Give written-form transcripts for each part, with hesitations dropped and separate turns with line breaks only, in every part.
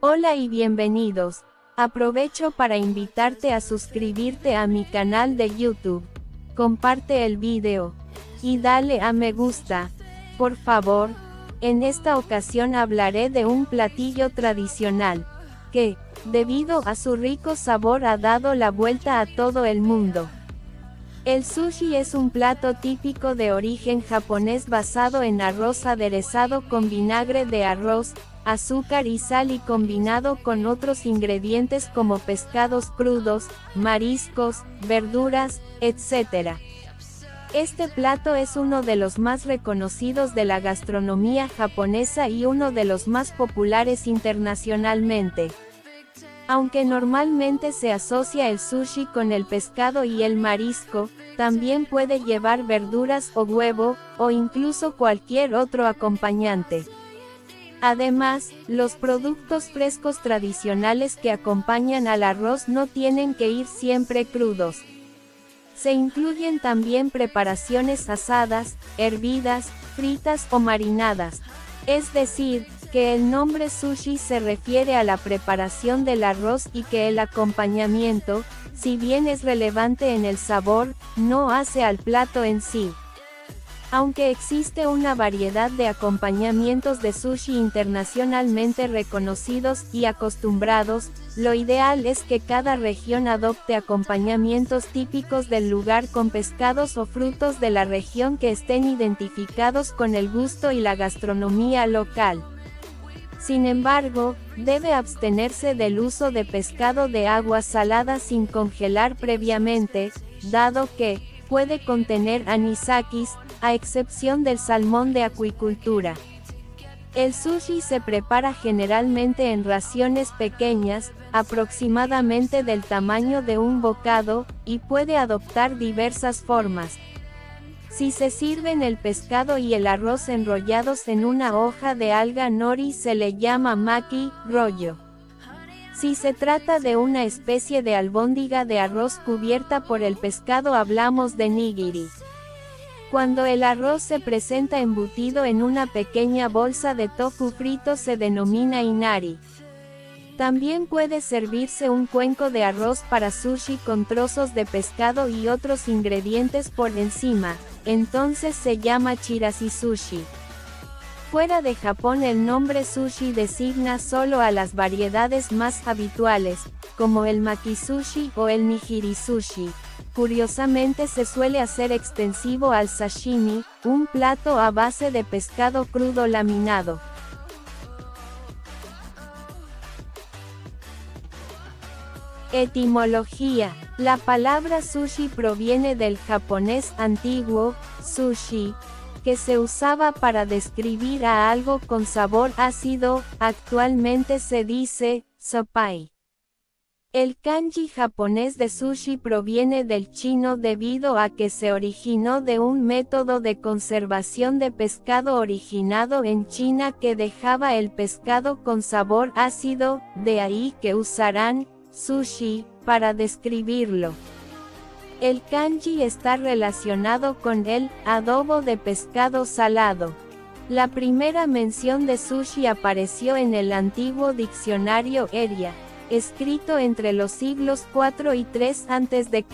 Hola y bienvenidos. Aprovecho para invitarte a suscribirte a mi canal de YouTube. Comparte el video y dale a me gusta, por favor. En esta ocasión hablaré de un platillo tradicional, que, debido a su rico sabor ha dado la vuelta a todo el mundo. El sushi es un plato típico de origen japonés basado en arroz aderezado con vinagre de arroz, azúcar y sal y combinado con otros ingredientes como pescados crudos, mariscos, verduras, etc. Este plato es uno de los más reconocidos de la gastronomía japonesa y uno de los más populares internacionalmente. Aunque normalmente se asocia el sushi con el pescado y el marisco, también puede llevar verduras o huevo, o incluso cualquier otro acompañante. Además, los productos frescos tradicionales que acompañan al arroz no tienen que ir siempre crudos. Se incluyen también preparaciones asadas, hervidas, fritas o marinadas. Es decir, que el nombre sushi se refiere a la preparación del arroz y que el acompañamiento, si bien es relevante en el sabor, no hace al plato en sí. Aunque existe una variedad de acompañamientos de sushi internacionalmente reconocidos y acostumbrados, lo ideal es que cada región adopte acompañamientos típicos del lugar con pescados o frutos de la región que estén identificados con el gusto y la gastronomía local. Sin embargo, debe abstenerse del uso de pescado de agua salada sin congelar previamente, dado que puede contener anisakis, a excepción del salmón de acuicultura. El sushi se prepara generalmente en raciones pequeñas, aproximadamente del tamaño de un bocado, y puede adoptar diversas formas. Si se sirven el pescado y el arroz enrollados en una hoja de alga nori se le llama maki, rollo. Si se trata de una especie de albóndiga de arroz cubierta por el pescado hablamos de nigiri. Cuando el arroz se presenta embutido en una pequeña bolsa de tofu frito se denomina inari. También puede servirse un cuenco de arroz para sushi con trozos de pescado y otros ingredientes por encima, entonces se llama chirashi sushi. Fuera de Japón el nombre sushi designa solo a las variedades más habituales, como el maki sushi o el nigiri sushi. Curiosamente se suele hacer extensivo al sashimi, un plato a base de pescado crudo laminado. Etimología. La palabra sushi proviene del japonés antiguo, sushi, que se usaba para describir a algo con sabor ácido, actualmente se dice, sopai. El kanji japonés de sushi proviene del chino debido a que se originó de un método de conservación de pescado originado en China que dejaba el pescado con sabor ácido, de ahí que usarán sushi para describirlo. El kanji está relacionado con el adobo de pescado salado. La primera mención de sushi apareció en el antiguo diccionario Eria, escrito entre los siglos IV y III a.C.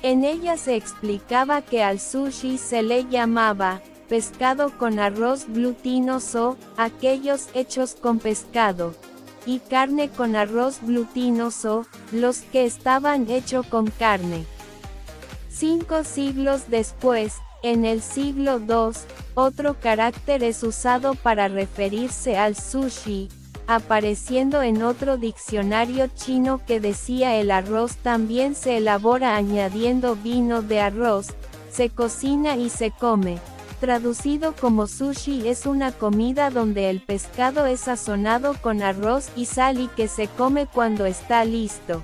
En ella se explicaba que al sushi se le llamaba pescado con arroz glutinoso, aquellos hechos con pescado, y carne con arroz glutinoso, los que estaban hechos con carne. 5 siglos después, en el siglo II, otro carácter es usado para referirse al sushi, apareciendo en otro diccionario chino que decía el arroz también se elabora añadiendo vino de arroz, se cocina y se come. Traducido como sushi es una comida donde el pescado es sazonado con arroz y sal y que se come cuando está listo.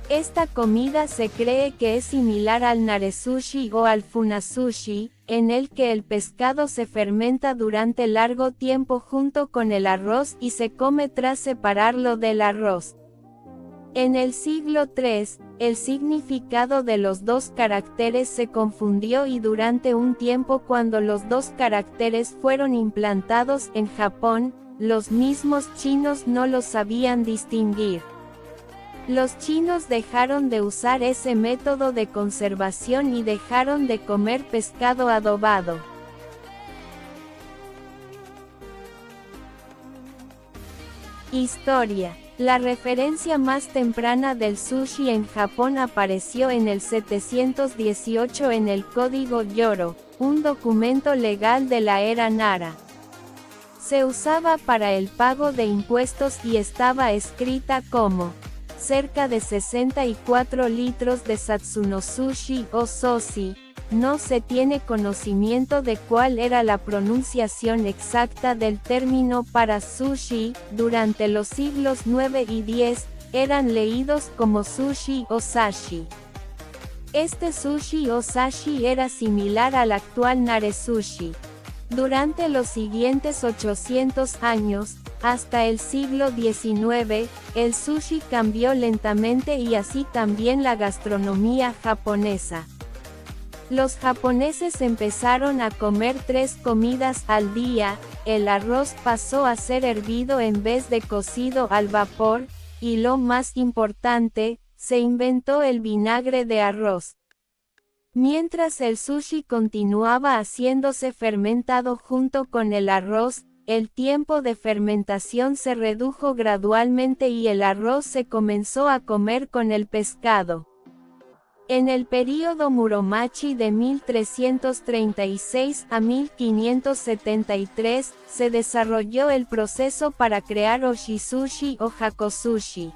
Esta comida se cree que es similar al nare-sushi o al funa-sushi, en el que el pescado se fermenta durante largo tiempo junto con el arroz y se come tras separarlo del arroz. En el siglo III, el significado de los dos caracteres se confundió y durante un tiempo cuando los dos caracteres fueron implantados en Japón, los mismos chinos no los sabían distinguir. Los chinos dejaron de usar ese método de conservación y dejaron de comer pescado adobado. Historia. La referencia más temprana del sushi en Japón apareció en el 718 en el Código Yoro, un documento legal de la era Nara. Se usaba para el pago de impuestos y estaba escrita como cerca de 64 litros de Satsuno Sushi o Soshi. No se tiene conocimiento de cuál era la pronunciación exacta del término para sushi. Durante los siglos 9 y 10, eran leídos como sushi o sashi. Este sushi o sashi era similar al actual nare sushi. Durante los siguientes 800 años, hasta el siglo XIX, el sushi cambió lentamente y así también la gastronomía japonesa. Los japoneses empezaron a comer 3 comidas al día, el arroz pasó a ser hervido en vez de cocido al vapor, y lo más importante, se inventó el vinagre de arroz. Mientras el sushi continuaba haciéndose fermentado junto con el arroz, el tiempo de fermentación se redujo gradualmente y el arroz se comenzó a comer con el pescado. En el período Muromachi de 1336 a 1573, se desarrolló el proceso para crear oshisushi o hakosushi.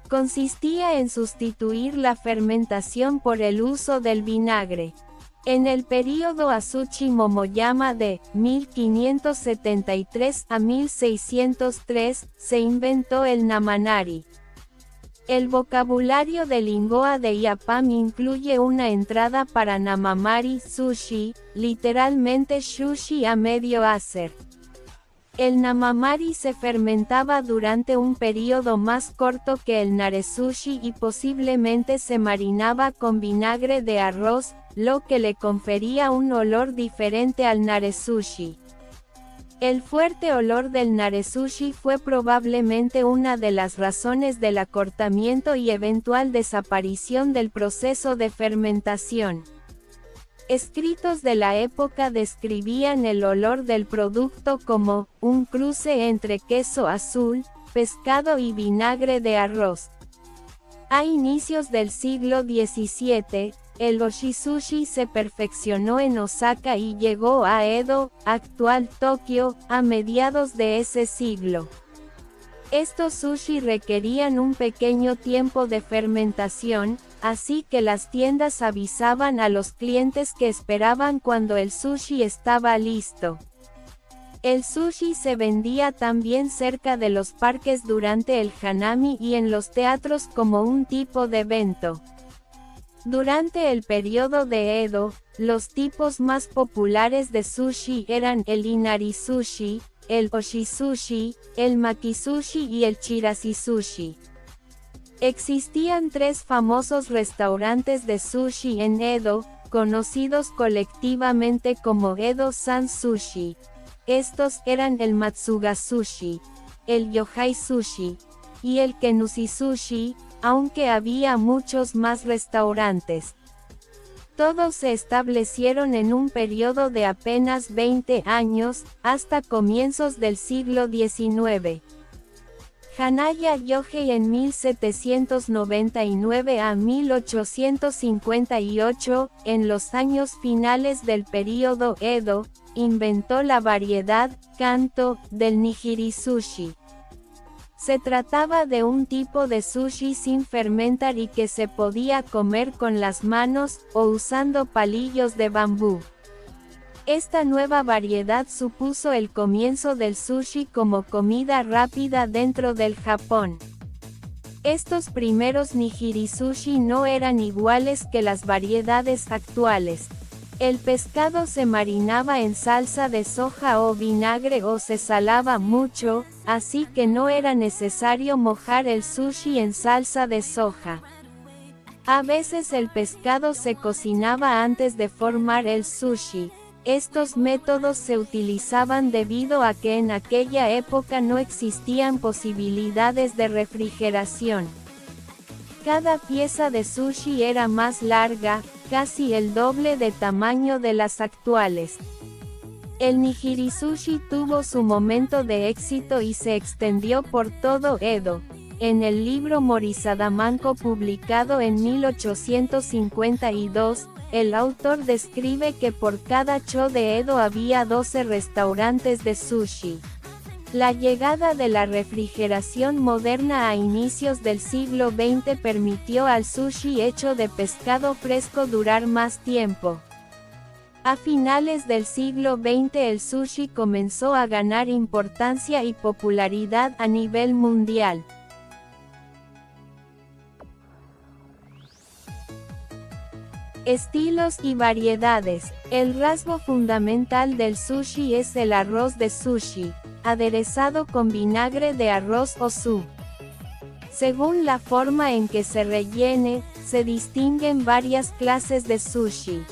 Consistía en sustituir la fermentación por el uso del vinagre. En el período Asuchi Momoyama de 1573 a 1603, se inventó el namanari. El vocabulario de Lingoa de Iapam incluye una entrada para namamari sushi, literalmente sushi a medio hacer. El namamari se fermentaba durante un período más corto que el naresushi y posiblemente se marinaba con vinagre de arroz, lo que le confería un olor diferente al naresushi. El fuerte olor del naresushi fue probablemente una de las razones del acortamiento y eventual desaparición del proceso de fermentación. Escritos de la época describían el olor del producto como un cruce entre queso azul, pescado y vinagre de arroz. A inicios del siglo XVII, el oshisushi se perfeccionó en Osaka y llegó a Edo, actual Tokio, a mediados de ese siglo. Estos sushi requerían un pequeño tiempo de fermentación, así que las tiendas avisaban a los clientes que esperaban cuando el sushi estaba listo. El sushi se vendía también cerca de los parques durante el hanami y en los teatros como un tipo de evento. Durante el periodo de Edo, los tipos más populares de sushi eran el inari sushi, el oshisushi, el makisushi y el chirashi sushi. Existían 3 famosos restaurantes de sushi en Edo, conocidos colectivamente como Edo-san Sushi. Estos eran el Matsuga Sushi, el Yohai Sushi y el Kenushi Sushi, aunque había muchos más restaurantes. Todos se establecieron en un periodo de apenas 20 años, hasta comienzos del siglo XIX. Hanaya Yohei en 1799 a 1858, en los años finales del período Edo, inventó la variedad Kanto del nigiri sushi. Se trataba de un tipo de sushi sin fermentar y que se podía comer con las manos, o usando palillos de bambú. Esta nueva variedad supuso el comienzo del sushi como comida rápida dentro del Japón. Estos primeros nigiri sushi no eran iguales que las variedades actuales. El pescado se marinaba en salsa de soja o vinagre o se salaba mucho, así que no era necesario mojar el sushi en salsa de soja. A veces el pescado se cocinaba antes de formar el sushi. Estos métodos se utilizaban debido a que en aquella época no existían posibilidades de refrigeración. Cada pieza de sushi era más larga, casi el doble de tamaño de las actuales. El nigiri sushi tuvo su momento de éxito y se extendió por todo Edo. En el libro Morisadamanco publicado en 1852, el autor describe que por cada cho de Edo había 12 restaurantes de sushi. La llegada de la refrigeración moderna a inicios del siglo XX permitió al sushi hecho de pescado fresco durar más tiempo. A finales del siglo XX el sushi comenzó a ganar importancia y popularidad a nivel mundial. Estilos y variedades. El rasgo fundamental del sushi es el arroz de sushi, aderezado con vinagre de arroz o su. Según la forma en que se rellene, se distinguen varias clases de sushi.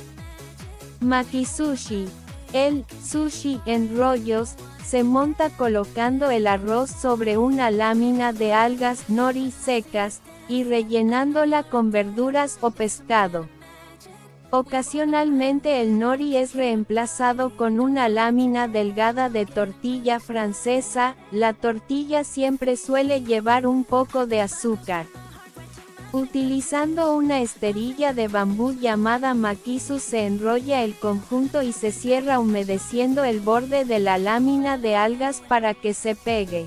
Maki-sushi. El sushi en rollos se monta colocando el arroz sobre una lámina de algas nori secas y rellenándola con verduras o pescado. Ocasionalmente el nori es reemplazado con una lámina delgada de tortilla francesa. La tortilla siempre suele llevar un poco de azúcar. Utilizando una esterilla de bambú llamada makisu se enrolla el conjunto y se cierra humedeciendo el borde de la lámina de algas para que se pegue.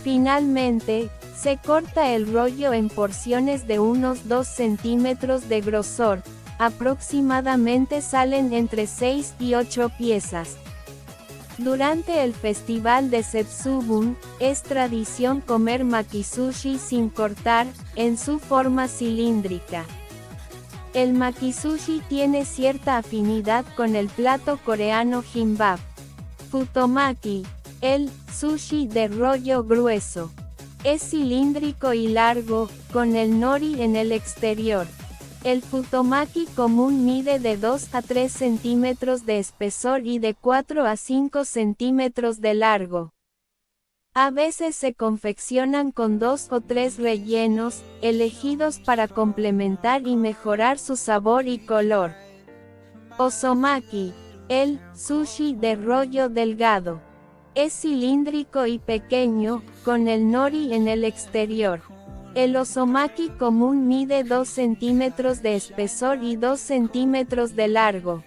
Finalmente, se corta el rollo en porciones de unos 2 centímetros de grosor. Aproximadamente salen entre 6 y 8 piezas. Durante el festival de Setsubun, es tradición comer maki-sushi sin cortar, en su forma cilíndrica. El maki-sushi tiene cierta afinidad con el plato coreano gimbap. Futomaki, el sushi de rollo grueso. Es cilíndrico y largo, con el nori en el exterior. El futomaki común mide de 2 a 3 centímetros de espesor y de 4 a 5 centímetros de largo. A veces se confeccionan con 2 o 3 rellenos, elegidos para complementar y mejorar su sabor y color. Osomaki, el sushi de rollo delgado. Es cilíndrico y pequeño, con el nori en el exterior. El osomaki común mide 2 centímetros de espesor y 2 centímetros de largo.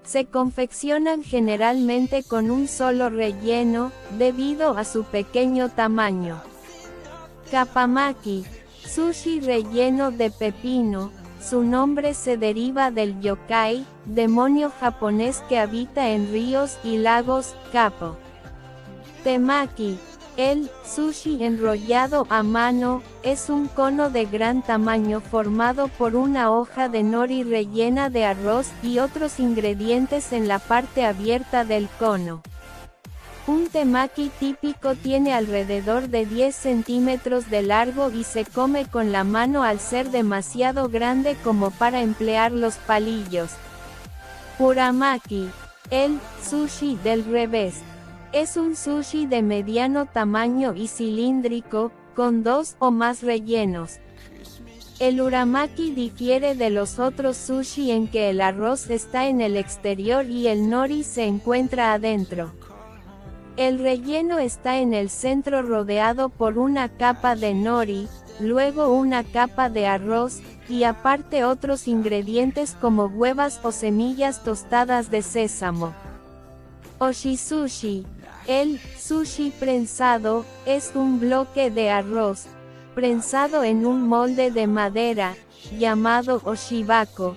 Se confeccionan generalmente con un solo relleno, debido a su pequeño tamaño. Kappamaki, sushi relleno de pepino. Su nombre se deriva del yokai, demonio japonés que habita en ríos y lagos, Kappo. Temaki. El sushi enrollado a mano es un cono de gran tamaño formado por una hoja de nori rellena de arroz y otros ingredientes en la parte abierta del cono. Un temaki típico tiene alrededor de 10 centímetros de largo y se come con la mano al ser demasiado grande como para emplear los palillos. Uramaki. El sushi del revés. Es un sushi de mediano tamaño y cilíndrico, con 2 o más rellenos. El uramaki difiere de los otros sushi en que el arroz está en el exterior y el nori se encuentra adentro. El relleno está en el centro rodeado por una capa de nori, luego una capa de arroz, y aparte otros ingredientes como huevas o semillas tostadas de sésamo. Oshisushi. El sushi prensado es un bloque de arroz prensado en un molde de madera llamado oshibako.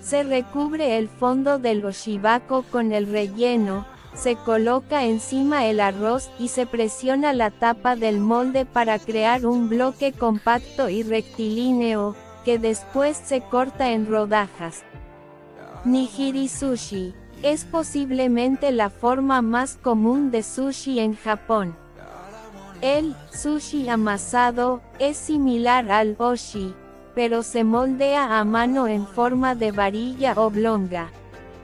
Se recubre el fondo del oshibako con el relleno, se coloca encima el arroz y se presiona la tapa del molde para crear un bloque compacto y rectilíneo, que después se corta en rodajas. Nigiri sushi. Es posiblemente la forma más común de sushi en Japón. El sushi amasado es similar al oshi, pero se moldea a mano en forma de varilla oblonga.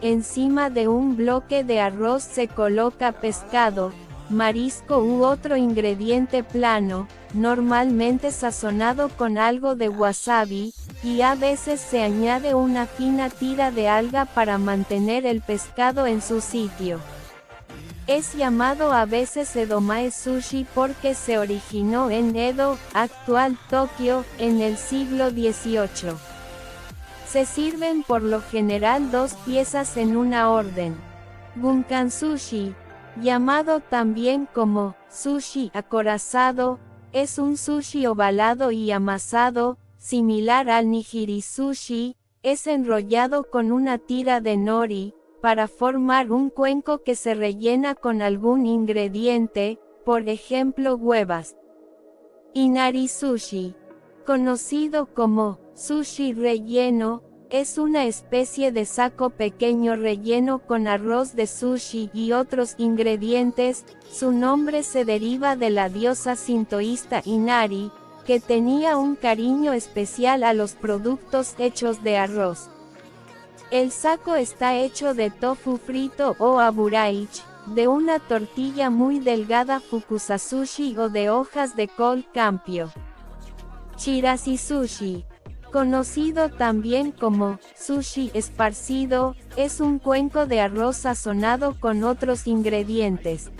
encima de un bloque de arroz se coloca pescado, marisco u otro ingrediente plano, normalmente sazonado con algo de wasabi, y a veces se añade una fina tira de alga para mantener el pescado en su sitio. Es llamado a veces edomae sushi porque se originó en Edo, actual Tokio, en el siglo XVIII. Se sirven por lo general 2 piezas en una orden. Gunkan sushi, llamado también como sushi acorazado, es un sushi ovalado y amasado, similar al nigiri sushi, es enrollado con una tira de nori, para formar un cuenco que se rellena con algún ingrediente, por ejemplo huevas. Inari sushi, conocido como sushi relleno, es una especie de saco pequeño relleno con arroz de sushi y otros ingredientes. Su nombre se deriva de la diosa sintoísta Inari, que tenía un cariño especial a los productos hechos de arroz. El saco está hecho de tofu frito o aburaichi, de una tortilla muy delgada fukusasushi o de hojas de col campio. Chirashi sushi, conocido también como sushi esparcido, es un cuenco de arroz sazonado con otros ingredientes.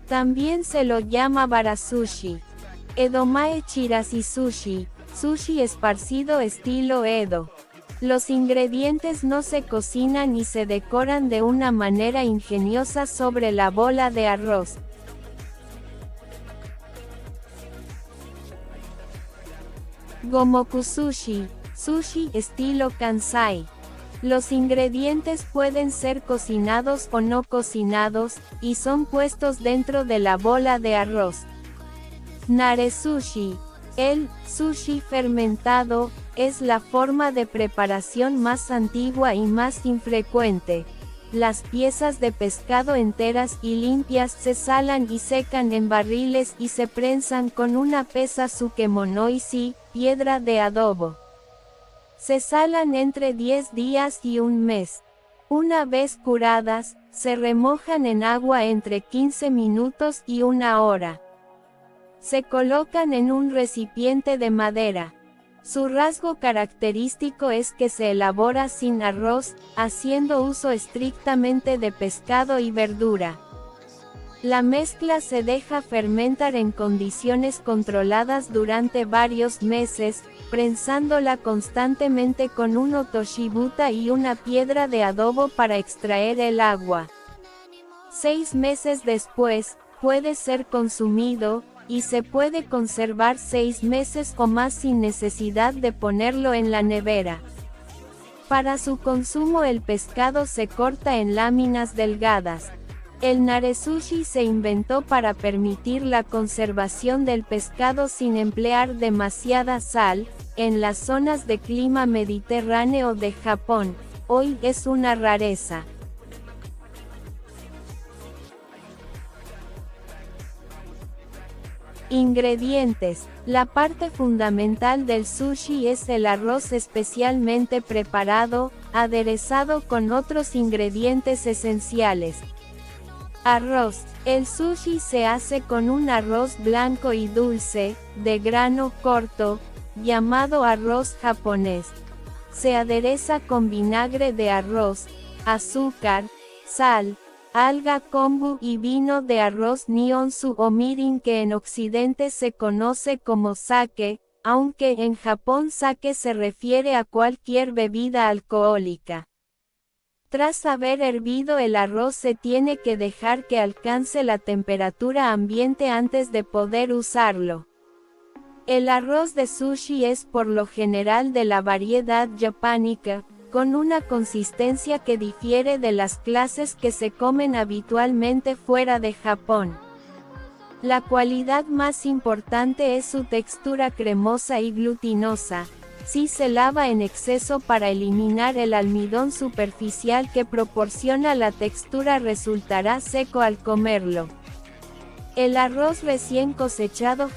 También se lo llama bara-sushi. Edomae chirashi sushi, sushi esparcido estilo Edo. Los ingredientes no se cocinan y se decoran de una manera ingeniosa sobre la bola de arroz. Gomoku sushi, sushi estilo Kansai. Los ingredientes pueden ser cocinados o no cocinados, y son puestos dentro de la bola de arroz. Nare sushi, el sushi fermentado, es la forma de preparación más antigua y más infrecuente. Las piezas de pescado enteras y limpias se salan y secan en barriles y se prensan con una pesa sukemonoishi, piedra de adobo. Se salan entre 10 días y un mes. Una vez curadas, se remojan en agua entre 15 minutos y 1 hora. Se colocan en un recipiente de madera. Su rasgo característico es que se elabora sin arroz, haciendo uso estrictamente de pescado y verdura. La mezcla se deja fermentar en condiciones controladas durante varios meses, prensándola constantemente con un otoshibuta y una piedra de adobo para extraer el agua. 6 meses después, puede ser consumido, y se puede conservar 6 meses o más sin necesidad de ponerlo en la nevera. Para su consumo el pescado se corta en láminas delgadas. El nare-sushi se inventó para permitir la conservación del pescado sin emplear demasiada sal. En las zonas de clima mediterráneo de Japón, hoy es una rareza. Ingredientes. La parte fundamental del sushi es el arroz especialmente preparado, aderezado con otros ingredientes esenciales. Arroz. El sushi se hace con un arroz blanco y dulce, de grano corto, llamado arroz japonés. Se adereza con vinagre de arroz, azúcar, sal, alga kombu y vino de arroz nihonsu o mirin, que en Occidente se conoce como sake, aunque en Japón sake se refiere a cualquier bebida alcohólica. Tras haber hervido el arroz se tiene que dejar que alcance la temperatura ambiente antes de poder usarlo. El arroz de sushi es por lo general de la variedad japánica, con una consistencia que difiere de las clases que se comen habitualmente fuera de Japón. La cualidad más importante es su textura cremosa y glutinosa. Si se lava en exceso para eliminar el almidón superficial que proporciona la textura, resultará seco al comerlo. El arroz recién cosechado